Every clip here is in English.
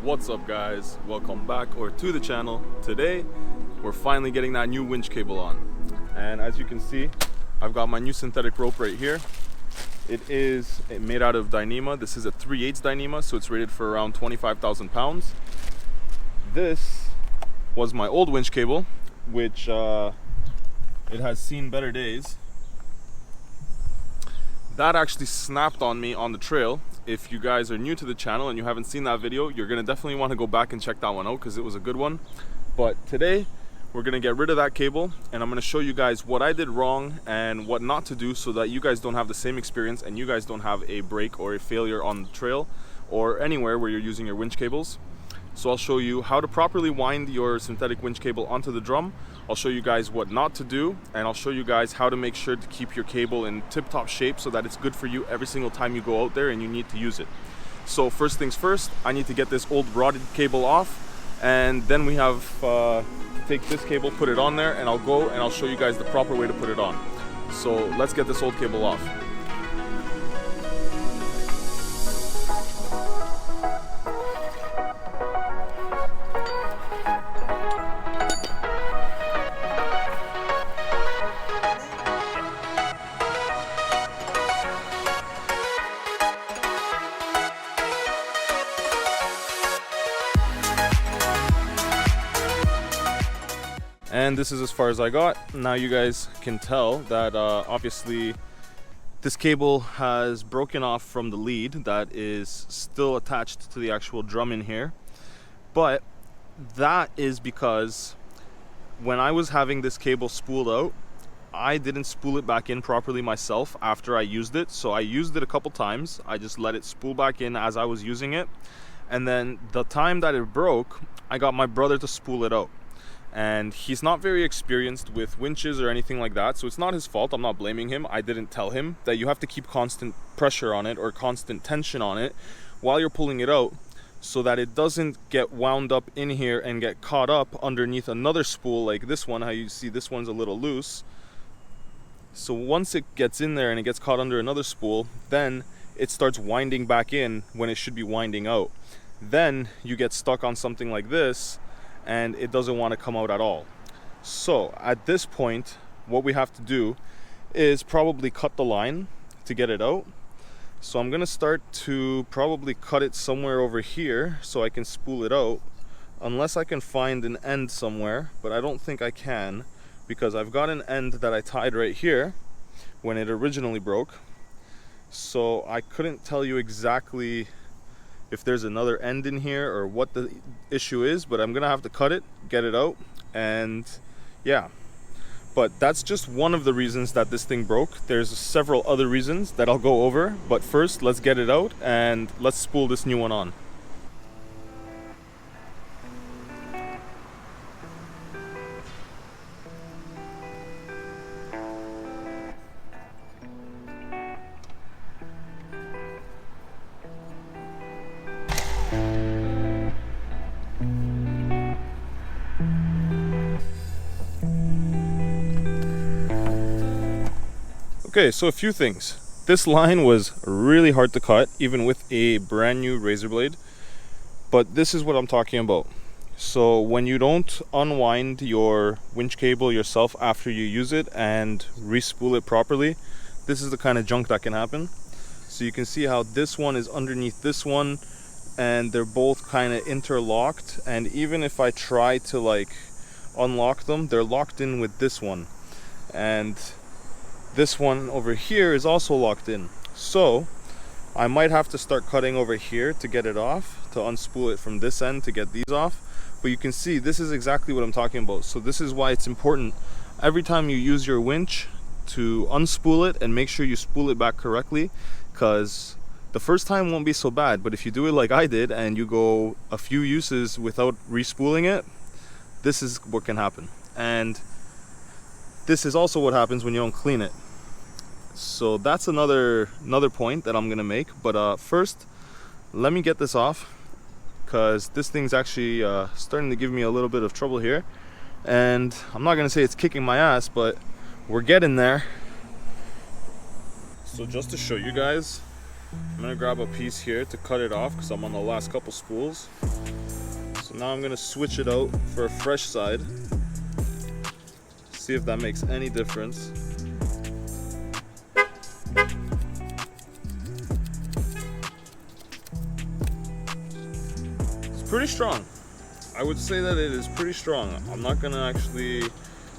What's up guys, welcome back to the channel. Today we're finally getting that new winch cable on, and as you can see I've got my new synthetic rope right here. It is made out of Dyneema. This is a 3/8 Dyneema, so it's rated for around 25,000 pounds. This was my old winch cable, which it has seen better days. That actually snapped on me on the trail. If you guys are new to the channel and you haven't seen that video, you're gonna definitely want to go back and check that one out because it was a good one. But today we're gonna get rid of that cable, and I'm gonna show you guys what I did wrong and what not to do so that you guys don't have the same experience and you guys don't have a break or a failure on the trail or anywhere where you're using your winch cables. So I'll show you how to properly wind your synthetic winch cable onto the drum. I'll show you guys what not to do, and I'll show you guys how to make sure to keep your cable in tip-top shape so that it's good for you every single time you go out there and you need to use it. So first things first, I need to get this old rotted cable off, and then we have to take this cable, put it on there, and I'll go and I'll show you guys the proper way to put it on. So let's get this old cable off. And this is as far as I got. Now you guys can tell that obviously this cable has broken off from the lead that is still attached to the actual drum in here. But that is because when I was having this cable spooled out, I didn't spool it back in properly myself after I used it. So I used it a couple times. I just let it spool back in as I was using it. And then the time that it broke, I got my brother to spool it out. And he's not very experienced with winches or anything like that, so it's not his fault. I'm not blaming him. I didn't tell him that you have to keep constant pressure on it or constant tension on it while you're pulling it out so that it doesn't get wound up in here and get caught up underneath another spool like this one. How you see this one's a little loose. So once it gets in there and it gets caught under another spool, then it starts winding back in when it should be winding out. Then you get stuck on something like this and it doesn't want to come out at all. So at this point, what we have to do is probably cut the line to get it out. So I'm gonna start to probably cut it somewhere over here so I can spool it out, unless I can find an end somewhere, but I don't think I can because I've got an end that I tied right here when it originally broke. So I couldn't tell you exactly if there's another end in here or what the issue is, but I'm gonna have to cut it, get it out, and yeah. But that's just one of the reasons that this thing broke. There's several other reasons that I'll go over, but first let's get it out and let's spool this new one on. Okay, so a few things. This line was really hard to cut, even with a brand new razor blade. But this is what I'm talking about. So when you don't unwind your winch cable yourself after you use it and re-spool it properly, this is the kind of junk that can happen. So you can see how this one is underneath this one, and they're both kind of interlocked. And even if I try to like unlock them, they're locked in with this one. And this one over here is also locked in. So I might have to start cutting over here to get it off, to unspool it from this end to get these off. But you can see this is exactly what I'm talking about. So this is why it's important every time you use your winch to unspool it and make sure you spool it back correctly, because the first time won't be so bad, but if you do it like I did and you go a few uses without re-spooling it, this is what can happen. And this is also what happens when you don't clean it. So that's another point that I'm gonna make. But first, let me get this off, because this thing's actually starting to give me a little bit of trouble here. And I'm not gonna say it's kicking my ass, but we're getting there. So just to show you guys, I'm gonna grab a piece here to cut it off because I'm on the last couple spools. So now I'm gonna switch it out for a fresh side. See if that makes any difference. It's pretty strong. I would say that it is pretty strong. I'm not gonna actually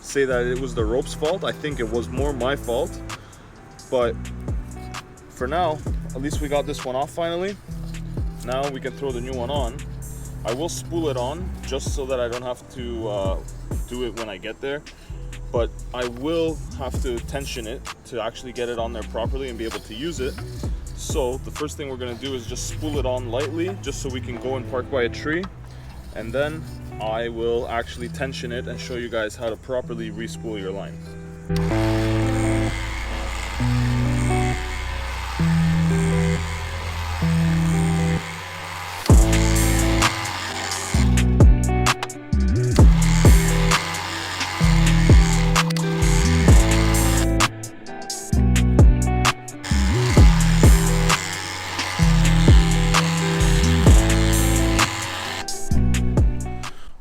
say that it was the rope's fault. I think it was more my fault. But for now, at least we got this one off finally. Now we can throw the new one on. I will spool it on just so that I don't have to do it when I get there. But I will have to tension it to actually get it on there properly and be able to use it. So the first thing we're gonna do is just spool it on lightly, just so we can go and park by a tree. And then I will actually tension it and show you guys how to properly re-spool your line.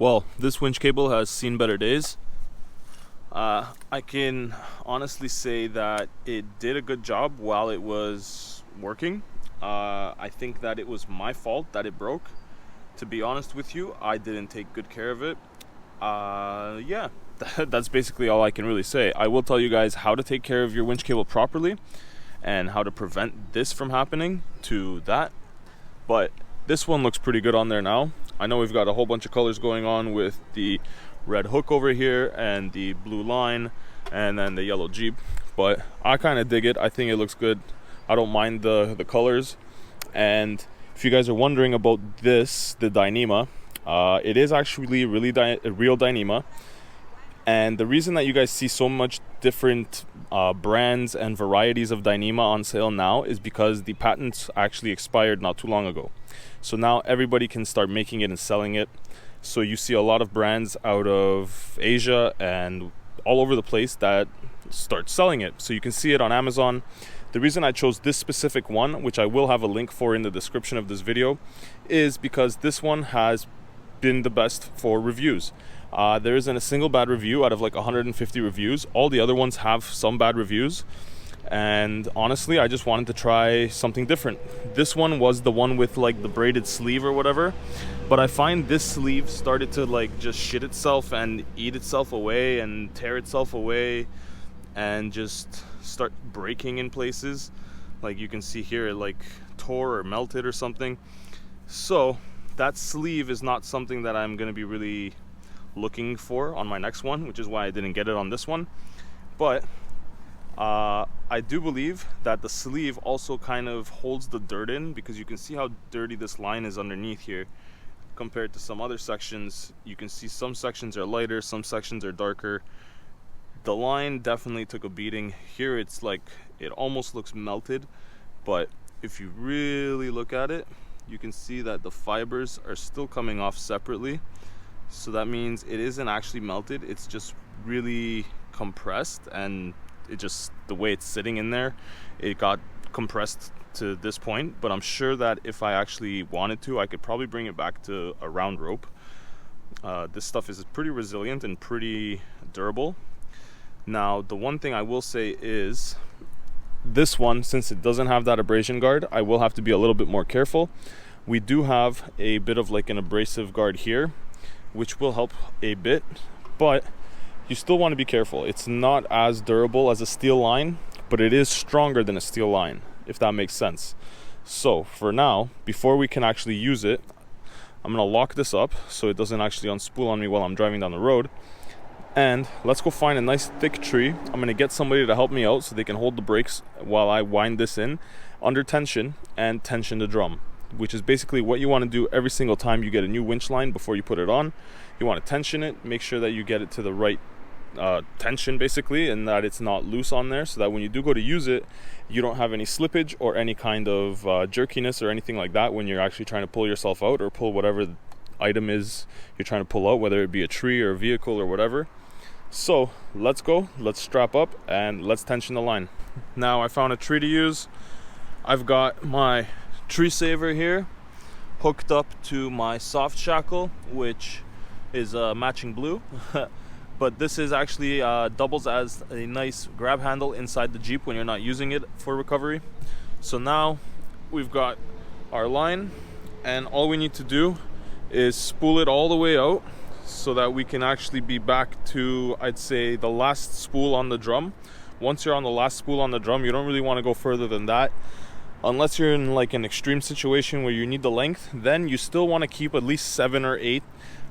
Well, this winch cable has seen better days. I can honestly say that it did a good job while it was working. I think that it was my fault that it broke. To be honest with you, I didn't take good care of it. Yeah, that's basically all I can really say. I will tell you guys how to take care of your winch cable properly and how to prevent this from happening to that. But this one looks pretty good on there now. I know we've got a whole bunch of colors going on with the red hook over here and the blue line and then the yellow Jeep, but I kind of dig it. I think it looks good. I don't mind the colors. And if you guys are wondering about this, the Dyneema, it is actually really a real Dyneema. And the reason that you guys see so much different brands and varieties of Dyneema on sale now is because the patents actually expired not too long ago. So now everybody can start making it and selling it. So you see a lot of brands out of Asia and all over the place that start selling it. So you can see it on Amazon. The reason I chose this specific one, which I will have a link for in the description of this video, is because this one has been the best for reviews. There isn't a single bad review out of like 150 reviews. All the other ones have some bad reviews. And honestly, I just wanted to try something different. This one was the one with like the braided sleeve or whatever, but I find this sleeve started to like just shit itself and eat itself away and tear itself away and just start breaking in places. Like you can see here, it like tore or melted or something. So that sleeve is not something that I'm gonna be really looking for on my next one, which is why I didn't get it on this one. But I do believe that the sleeve also kind of holds the dirt in, because you can see how dirty this line is underneath here compared to some other sections. You can see some sections are lighter, some sections are darker. The line definitely took a beating. Here it's like, it almost looks melted, but if you really look at it, you can see that the fibers are still coming off separately. So that means it isn't actually melted, it's just really compressed, and it just, the way it's sitting in there, it got compressed to this point. But I'm sure that if I actually wanted to, I could probably bring it back to a round rope. This stuff is pretty resilient and pretty durable. Now, the one thing I will say is this one, since it doesn't have that abrasion guard, I will have to be a little bit more careful. We do have a bit of like an abrasive guard here, which will help a bit, but you still want to be careful. It's not as durable as a steel line, but it is stronger than a steel line, if that makes sense. So for now, before we can actually use it, I'm gonna lock this up so it doesn't actually unspool on me while I'm driving down the road. And let's go find a nice thick tree. I'm gonna get somebody to help me out so they can hold the brakes while I wind this in under tension and tension the drum, which is basically what you want to do every single time you get a new winch line. Before you put it on, you want to tension it, make sure that you get it to the right tension basically, and that it's not loose on there, so that when you do go to use it, you don't have any slippage or any kind of jerkiness or anything like that when you're actually trying to pull yourself out or pull whatever the item is you're trying to pull out, whether it be a tree or a vehicle or whatever. So let's go, let's strap up and let's tension the line. Now I found a tree to use. I've got my tree saver here hooked up to my soft shackle, which is matching blue. But this is actually doubles as a nice grab handle inside the Jeep when you're not using it for recovery. So now we've got our line, and all we need to do is spool it all the way out so that we can actually be back to, I'd say, the last spool on the drum. Once you're on the last spool on the drum, you don't really want to go further than that. Unless you're in like an extreme situation where you need the length, then you still want to keep at least 7 or 8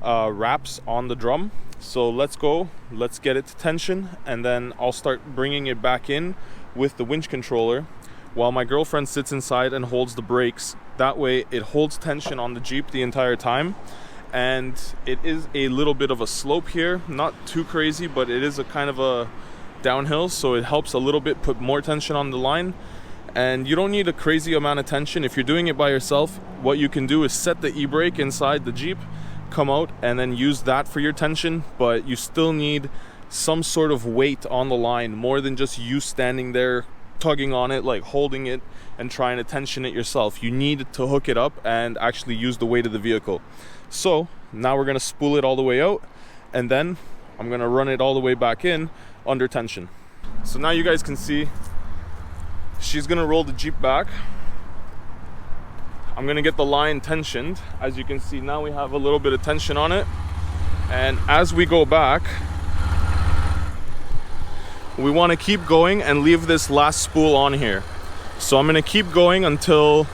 wraps on the drum. So let's go, let's get it to tension, and then I'll start bringing it back in with the winch controller while my girlfriend sits inside and holds the brakes. That way it holds tension on the Jeep the entire time. And it is a little bit of a slope here, not too crazy, but it is a kind of a downhill, so it helps a little bit put more tension on the line. And you don't need a crazy amount of tension. If you're doing it by yourself, what you can do is set the e-brake inside the Jeep, come out, and then use that for your tension. But you still need some sort of weight on the line, more than just you standing there tugging on it, like holding it and trying to tension it yourself. You need to hook it up and actually use the weight of the vehicle. So now we're going to spool it all the way out, and then I'm going to run it all the way back in under tension. So now you guys can see she's going to roll the Jeep back. I'm going to get the line tensioned. As you can see, now we have a little bit of tension on it, and as we go back, we want to keep going and leave this last spool on here. So I'm going to keep going until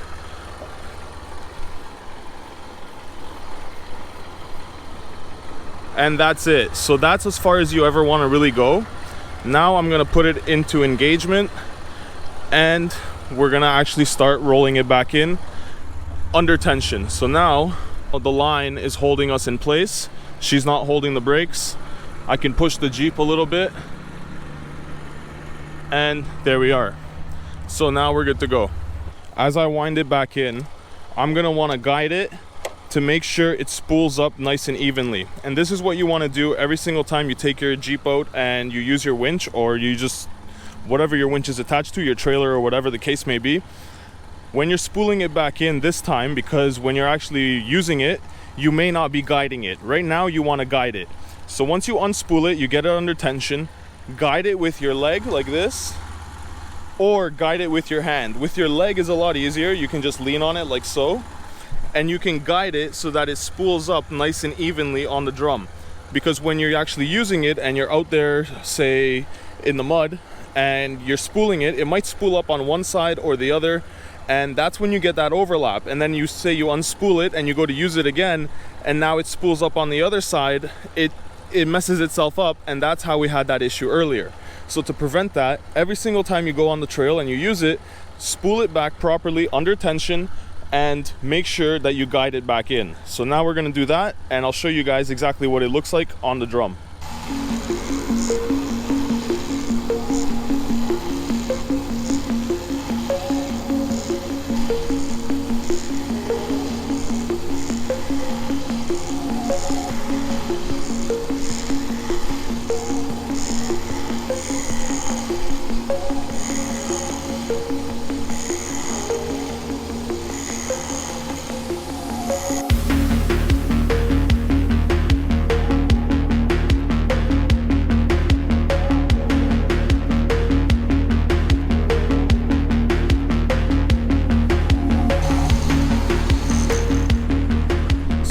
and that's it. So that's as far as you ever want to really go. Now I'm going to put it into engagement, and we're going to actually start rolling it back in under tension. So now the line is holding us in place. She's not holding the brakes. I can push the Jeep a little bit, and there we are. So now we're good to go. As I wind it back in, I'm going to want to guide it to make sure it spools up nice and evenly. And this is what you want to do every single time you take your Jeep out and you use your winch, or you just, whatever your winch is attached to, your trailer or whatever the case may be. When you're spooling it back in this time, because when you're actually using it, you may not be guiding it. Right now you want to guide it. So once you unspool it, you get it under tension, guide it with your leg like this, or guide it with your hand. With your leg is a lot easier. You can just lean on it like so, and you can guide it so that it spools up nice and evenly on the drum. Because when you're actually using it and you're out there, say in the mud, and you're spooling it, it might spool up on one side or the other, and that's when you get that overlap. And then you say you unspool it and you go to use it again, and now it spools up on the other side, it messes itself up, and that's how we had that issue earlier. So to prevent that, every single time you go on the trail and you use it, spool it back properly under tension and make sure that you guide it back in. So now we're going to do that, and I'll show you guys exactly what it looks like on the drum.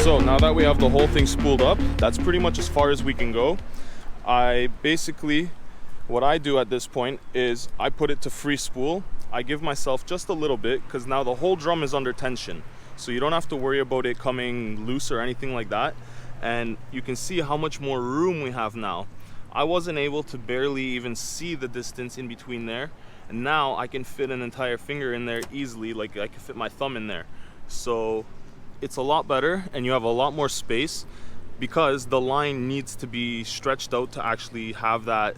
So now that we have the whole thing spooled up, that's pretty much as far as we can go. What I do at this point is I put it to free spool. I give myself just a little bit, because now the whole drum is under tension. So you don't have to worry about it coming loose or anything like that. And you can see how much more room we have now. I wasn't able to barely even see the distance in between there. And now I can fit an entire finger in there easily, like I can fit my thumb in there. So it's a lot better, and you have a lot more space, because the line needs to be stretched out to actually have that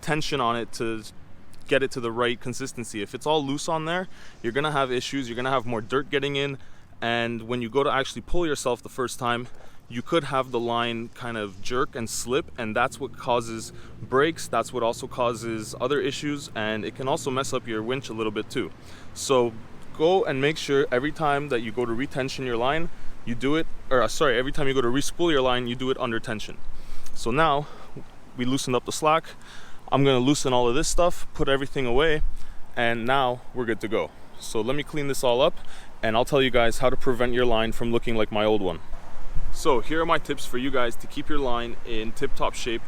tension on it to get it to the right consistency. If it's all loose on there, you're gonna have issues. You're gonna have more dirt getting in, and when you go to actually pull yourself the first time, you could have the line kind of jerk and slip, and that's what causes breaks. That's what also causes other issues, and it can also mess up your winch a little bit too. So go and make sure every time that you go to retension your line, you do it, or sorry, every time you go to respool your line, you do it under tension. So now we loosened up the slack. I'm gonna loosen all of this stuff, put everything away, and now we're good to go. So let me clean this all up, and I'll tell you guys how to prevent your line from looking like my old one. So here are my tips for you guys to keep your line in tip-top shape.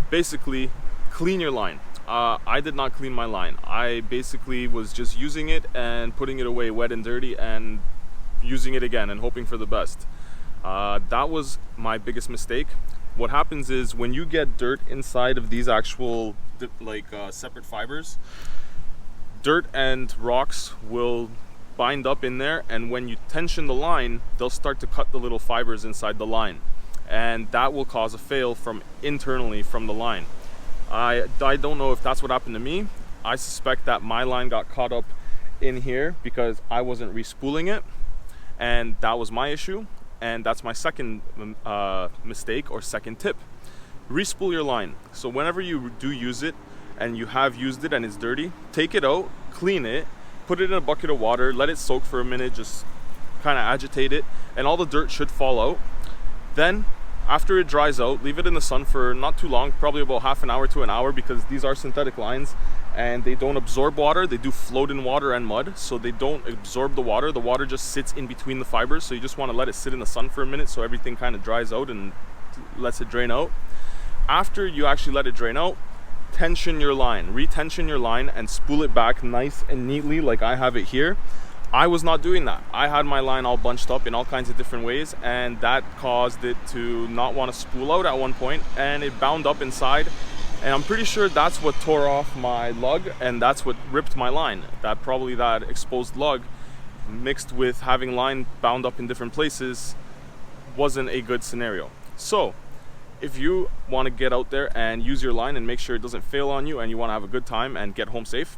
Basically, clean your line. I did not clean my line. I basically was just using it and putting it away wet and dirty and using it again and hoping for the best. That was my biggest mistake. What happens is when you get dirt inside of these actual separate fibers, dirt and rocks will bind up in there, and when you tension the line, they'll start to cut the little fibers inside the line, and that will cause a fail from internally from the line. I don't know if that's what happened to me. I suspect that my line got caught up in here because I wasn't respooling it, and that was my issue. And that's my second mistake or second tip. Respool your line. So whenever you do use it and you have used it and it's dirty, take it out, clean it, put it in a bucket of water, let it soak for a minute, just kind of agitate it, and all the dirt should fall out. Then after it dries out, leave it in the sun for not too long, probably about half an hour to an hour, because these are synthetic lines and they don't absorb water. They do float in water and mud, so they don't absorb the water. The water just sits in between the fibers, so you just want to let it sit in the sun for a minute so everything kind of dries out and lets it drain out. After you actually let it drain out, tension your line, retension your line, and spool it back nice and neatly like I have it here. I was not doing that. I had my line all bunched up in all kinds of different ways, and that caused it to not want to spool out at one point, and it bound up inside. And I'm pretty sure that's what tore off my lug, and that's what ripped my line. That exposed lug mixed with having line bound up in different places wasn't a good scenario. So if you want to get out there and use your line and make sure it doesn't fail on you, and you want to have a good time and get home safe,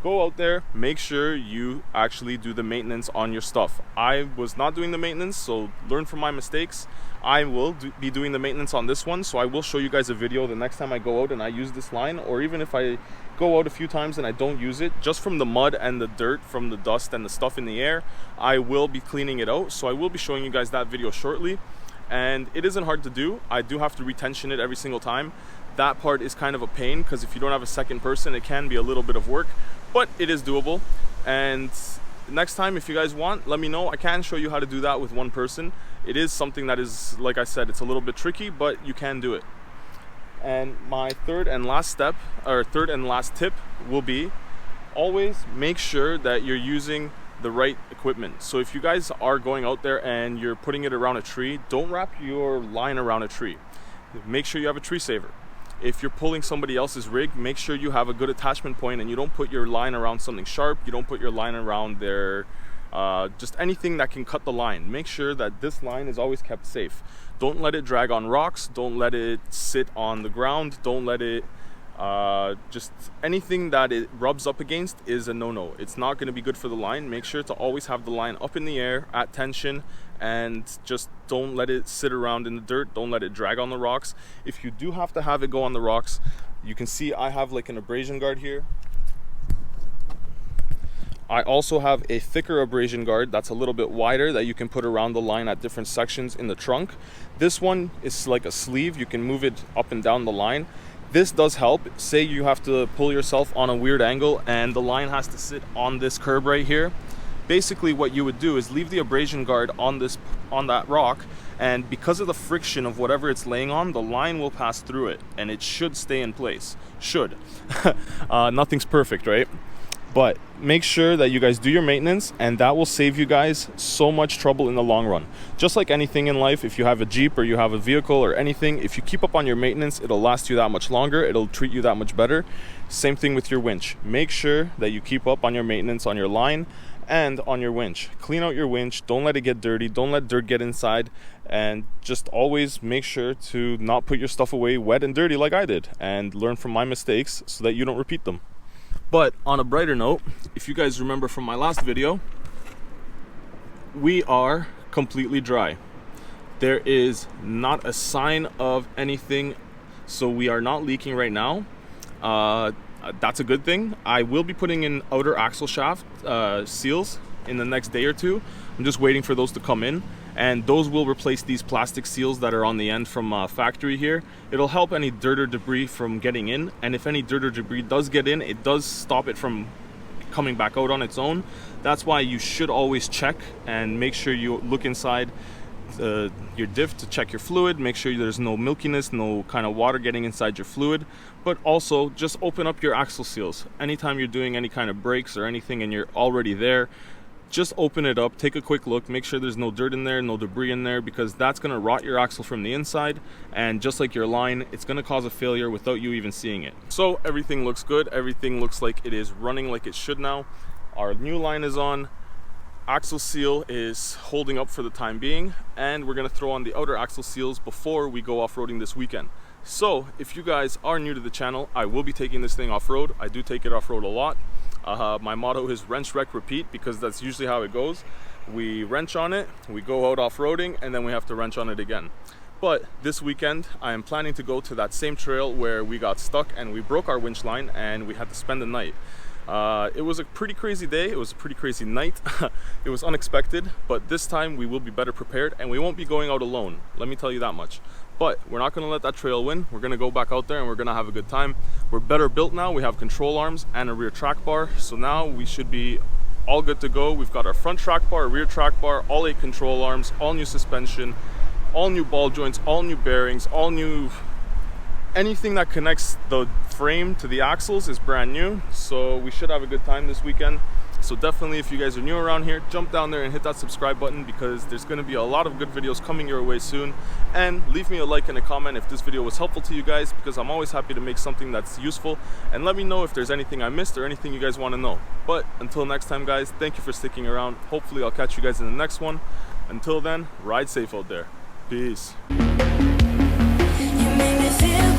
go out there, make sure you actually do the maintenance on your stuff. I was not doing the maintenance, so learn from my mistakes. I will be doing the maintenance on this one, so I will show you guys a video the next time I go out and I use this line, or even if I go out a few times and I don't use it, just from the mud and the dirt, from the dust and the stuff in the air, I will be cleaning it out. So I will be showing you guys that video shortly, and it isn't hard to do. I do have to retension it every single time. That part is kind of a pain, because if you don't have a second person, it can be a little bit of work, but it is doable. And next time, if you guys want, let me know. I can show you how to do that with one person. It is something that is, like I said, it's a little bit tricky, but you can do it. And my third and last tip will be, always make sure that you're using the right equipment. So if you guys are going out there and you're putting it around a tree, don't wrap your line around a tree. Make sure you have a tree saver. If you're pulling somebody else's rig, make sure you have a good attachment point and you don't put your line around something sharp. You don't put your line around their just anything that can cut the line. Make sure that this line is always kept safe. Don't let it drag on rocks. Don't let it sit on the ground. Don't let it just anything that it rubs up against is a no-no. It's not going to be good for the line. Make sure to always have the line up in the air at tension, and just don't let it sit around in the dirt. Don't let it drag on the rocks. If you do have to have it go on the rocks, you can see I have like an abrasion guard here. I also have a thicker abrasion guard that's a little bit wider that you can put around the line at different sections in the trunk. This one is like a sleeve. You can move it up and down the line. This does help. Say you have to pull yourself on a weird angle and the line has to sit on this curb right here. Basically what you would do is leave the abrasion guard on that rock, and because of the friction of whatever it's laying on, the line will pass through it and it should stay in place. Should. Nothing's perfect, right? But make sure that you guys do your maintenance, and that will save you guys so much trouble in the long run. Just like anything in life, if you have a Jeep or you have a vehicle or anything, if you keep up on your maintenance, it'll last you that much longer. It'll treat you that much better. Same thing with your winch. Make sure that you keep up on your maintenance on your line and on your winch. Clean out your winch. Don't let it get dirty. Don't let dirt get inside. And just always make sure to not put your stuff away wet and dirty like I did, and learn from my mistakes so that you don't repeat them. But on a brighter note, if you guys remember from my last video, we are completely dry. There is not a sign of anything, so we are not leaking right now. that's a good thing. I will be putting in outer axle shaft seals in the next day or two. I'm just waiting for those to come in, and those will replace these plastic seals that are on the end from factory here. It'll help any dirt or debris from getting in, and if any dirt or debris does get in, it does stop it from coming back out on its own. That's why you should always check and make sure you look inside your diff to check your fluid, make sure there's no milkiness, no kind of water getting inside your fluid. But also just open up your axle seals anytime you're doing any kind of brakes or anything and you're already there. Just open it up, take a quick look, make sure there's no dirt in there, no debris in there, because that's going to rot your axle from the inside, and just like your line, it's going to cause a failure without you even seeing it. So everything looks good, everything looks like it is running like it should now. Our new line is on, axle seal is holding up for the time being, and we're going to throw on the outer axle seals before we go off-roading this weekend. So if you guys are new to the channel, I will be taking this thing off-road. I do take it off-road a lot. My motto is wrench, wreck, repeat, because that's usually how it goes. We wrench on it, we go out off-roading, and then we have to wrench on it again. But this weekend, I am planning to go to that same trail where we got stuck and we broke our winch line and we had to spend the night. It was a pretty crazy day, it was a pretty crazy night. It was unexpected, but this time we will be better prepared and we won't be going out alone, let me tell you that much. But we're not going to let that trail win. We're going to go back out there and we're going to have a good time. We're better built now. We have control arms and a rear track bar. So now we should be all good to go. We've got our front track bar, rear track bar, all 8 control arms, all new suspension, all new ball joints, all new bearings, all new... Anything that connects the frame to the axles is brand new. So we should have a good time this weekend. So definitely, if you guys are new around here, jump down there and hit that subscribe button, because there's going to be a lot of good videos coming your way soon. And leave me a like and a comment if this video was helpful to you guys, because I'm always happy to make something that's useful. And let me know if there's anything I missed or anything you guys want to know. But until next time, guys, thank you for sticking around. Hopefully I'll catch you guys in the next one. Until then, ride safe out there. Peace. You make me feel